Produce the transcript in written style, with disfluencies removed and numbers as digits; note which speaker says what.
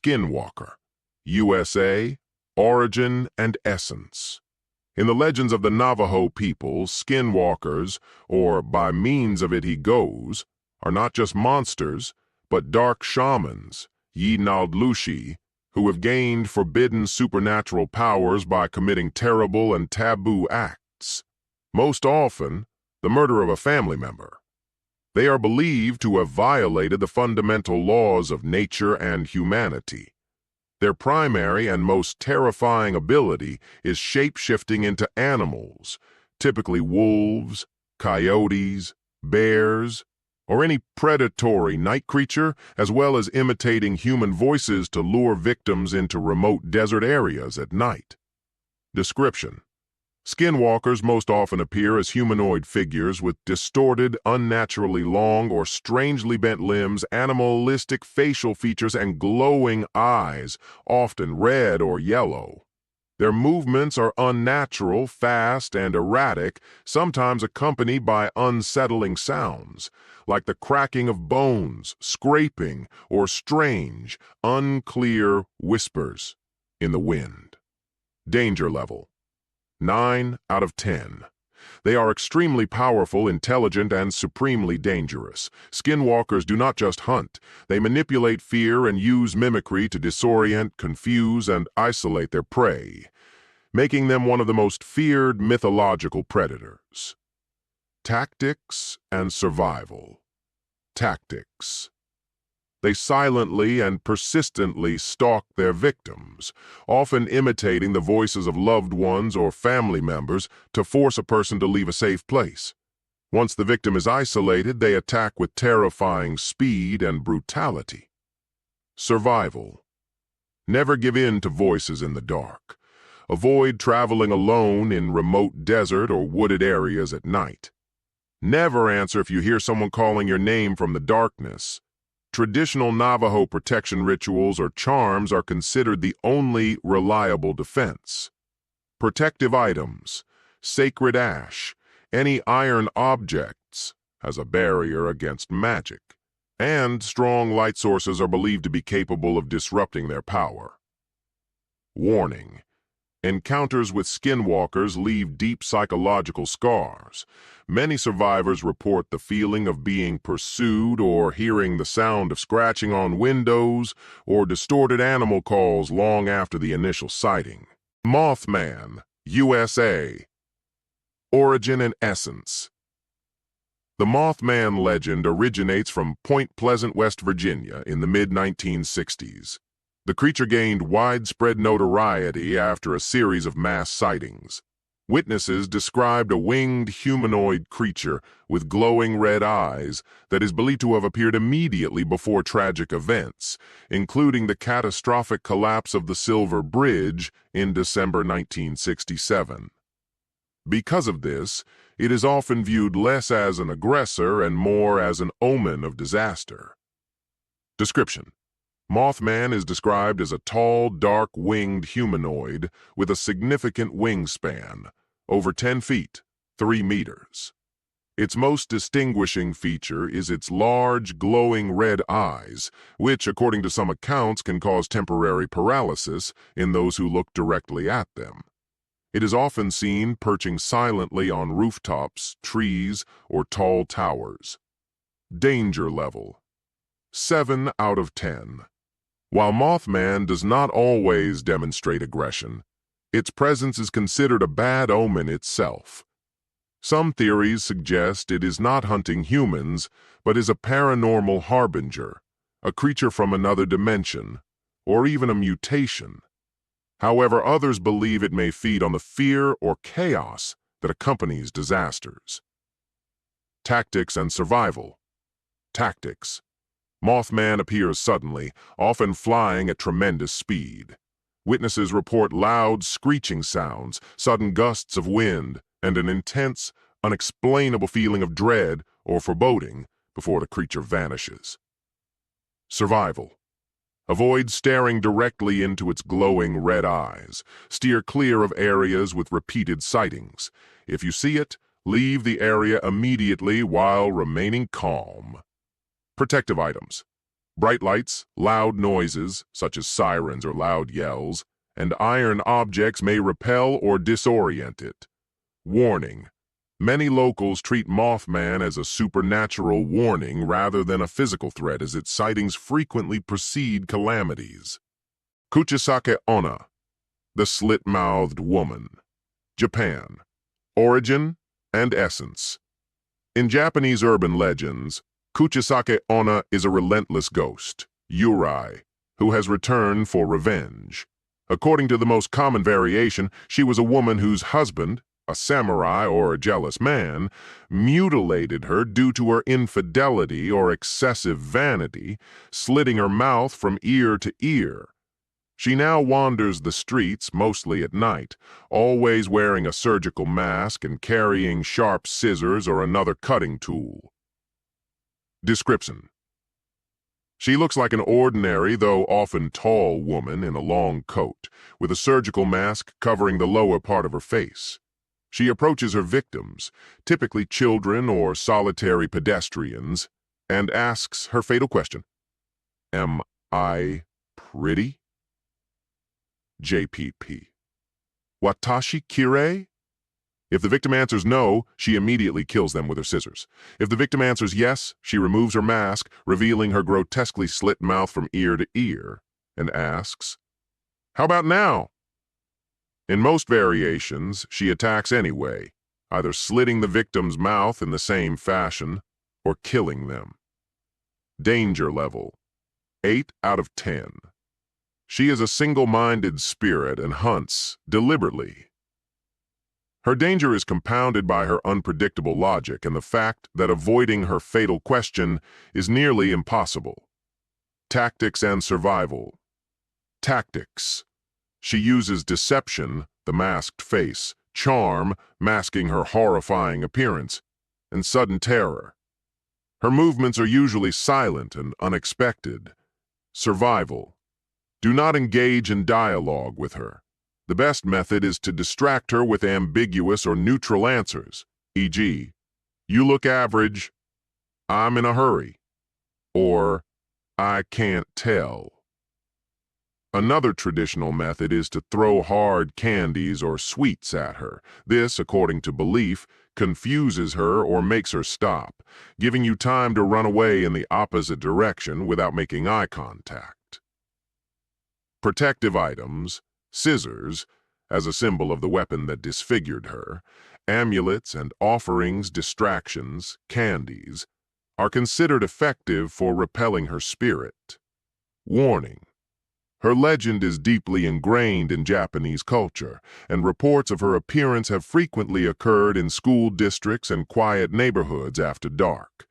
Speaker 1: Skinwalker, USA, Origin and Essence. In the legends of the Navajo people, skinwalkers, or by means of it he goes, are not just monsters, but dark shamans, Yi-Naldlushi, who have gained forbidden supernatural powers by committing terrible and taboo acts. Most often, the murder of a family member. They are believed to have violated the fundamental laws of nature and humanity. Their primary and most terrifying ability is shape-shifting into animals, typically wolves, coyotes, bears, or any predatory night creature, as well as imitating human voices to lure victims into remote desert areas at night. Description: Skinwalkers most often appear as humanoid figures with distorted, unnaturally long or strangely bent limbs, animalistic facial features, and glowing eyes, often red or yellow. Their movements are unnatural, fast, and erratic, sometimes accompanied by unsettling sounds, like the cracking of bones, scraping, or strange, unclear whispers in the wind. Danger level: 9 out of 10. They are extremely powerful, intelligent, and supremely dangerous. Skinwalkers do not just hunt. They manipulate fear and use mimicry to disorient, confuse, and isolate their prey, making them one of the most feared mythological predators. Tactics and survival. Tactics. They silently and persistently stalk their victims, often imitating the voices of loved ones or family members to force a person to leave a safe place. Once the victim is isolated, they attack with terrifying speed and brutality. Survival. Never give in to voices in the dark. Avoid traveling alone in remote desert or wooded areas at night. Never answer if you hear someone calling your name from the darkness. Traditional Navajo protection rituals or charms are considered the only reliable defense. Protective items, sacred ash, any iron objects as a barrier against magic, and strong light sources are believed to be capable of disrupting their power. Warning: encounters with skinwalkers leave deep psychological scars. Many survivors report the feeling of being pursued or hearing the sound of scratching on windows or distorted animal calls long after the initial sighting. Mothman, USA. Origin and Essence. The Mothman legend originates from Point Pleasant, West Virginia in the mid-1960s. The creature gained widespread notoriety after a series of mass sightings. Witnesses described a winged humanoid creature with glowing red eyes that is believed to have appeared immediately before tragic events, including the catastrophic collapse of the Silver Bridge in December 1967. Because of this, it is often viewed less as an aggressor and more as an omen of disaster. Description: Mothman is described as a tall, dark-winged humanoid with a significant wingspan, over 10 feet, 3 meters. Its most distinguishing feature is its large, glowing red eyes, which, according to some accounts, can cause temporary paralysis in those who look directly at them. It is often seen perching silently on rooftops, trees, or tall towers. Danger level: 7 out of 10. While Mothman does not always demonstrate aggression, its presence is considered a bad omen itself. Some theories suggest it is not hunting humans, but is a paranormal harbinger, a creature from another dimension, or even a mutation. However, others believe it may feed on the fear or chaos that accompanies disasters. Tactics and survival. Tactics. Mothman appears suddenly, often flying at tremendous speed. Witnesses report loud, screeching sounds, sudden gusts of wind, and an intense, unexplainable feeling of dread or foreboding before the creature vanishes. Survival. Avoid staring directly into its glowing red eyes. Steer clear of areas with repeated sightings. If you see it, leave the area immediately while remaining calm. Protective items. Bright lights, loud noises, such as sirens or loud yells, and iron objects may repel or disorient it. Warning: many locals treat Mothman as a supernatural warning rather than a physical threat, as its sightings frequently precede calamities. Kuchisake-onna, the slit-mouthed woman. Japan. Origin and essence. In Japanese urban legends, Kuchisake-onna is a relentless ghost, Yurei, who has returned for revenge. According to the most common variation, she was a woman whose husband, a samurai or a jealous man, mutilated her due to her infidelity or excessive vanity, slitting her mouth from ear to ear. She now wanders the streets, mostly at night, always wearing a surgical mask and carrying sharp scissors or another cutting tool. Description: she looks like an ordinary, though often tall, woman in a long coat, with a surgical mask covering the lower part of her face. She approaches her victims, typically children or solitary pedestrians, and asks her fatal question: "Am I pretty?" JPP. Watashi kirei? If the victim answers no, she immediately kills them with her scissors. If the victim answers yes, she removes her mask, revealing her grotesquely slit mouth from ear to ear, and asks, "How about now?" In most variations, she attacks anyway, either slitting the victim's mouth in the same fashion or killing them. Danger level: 8 out of 10. She is a single-minded spirit and hunts deliberately. Her danger is compounded by her unpredictable logic and the fact that avoiding her fatal question is nearly impossible. Tactics and survival. Tactics: she uses deception, the masked face, charm, masking her horrifying appearance, and sudden terror. Her movements are usually silent and unexpected. Survival: do not engage in dialogue with her. The best method is to distract her with ambiguous or neutral answers, e.g., "You look average," "I'm in a hurry," or "I can't tell." Another traditional method is to throw hard candies or sweets at her. This, according to belief, confuses her or makes her stop, giving you time to run away in the opposite direction without making eye contact. Protective items: scissors, as a symbol of the weapon that disfigured her, amulets and offerings, distractions, candies, are considered effective for repelling her spirit. Warning: her legend is deeply ingrained in Japanese culture, and reports of her appearance have frequently occurred in school districts and quiet neighborhoods after dark.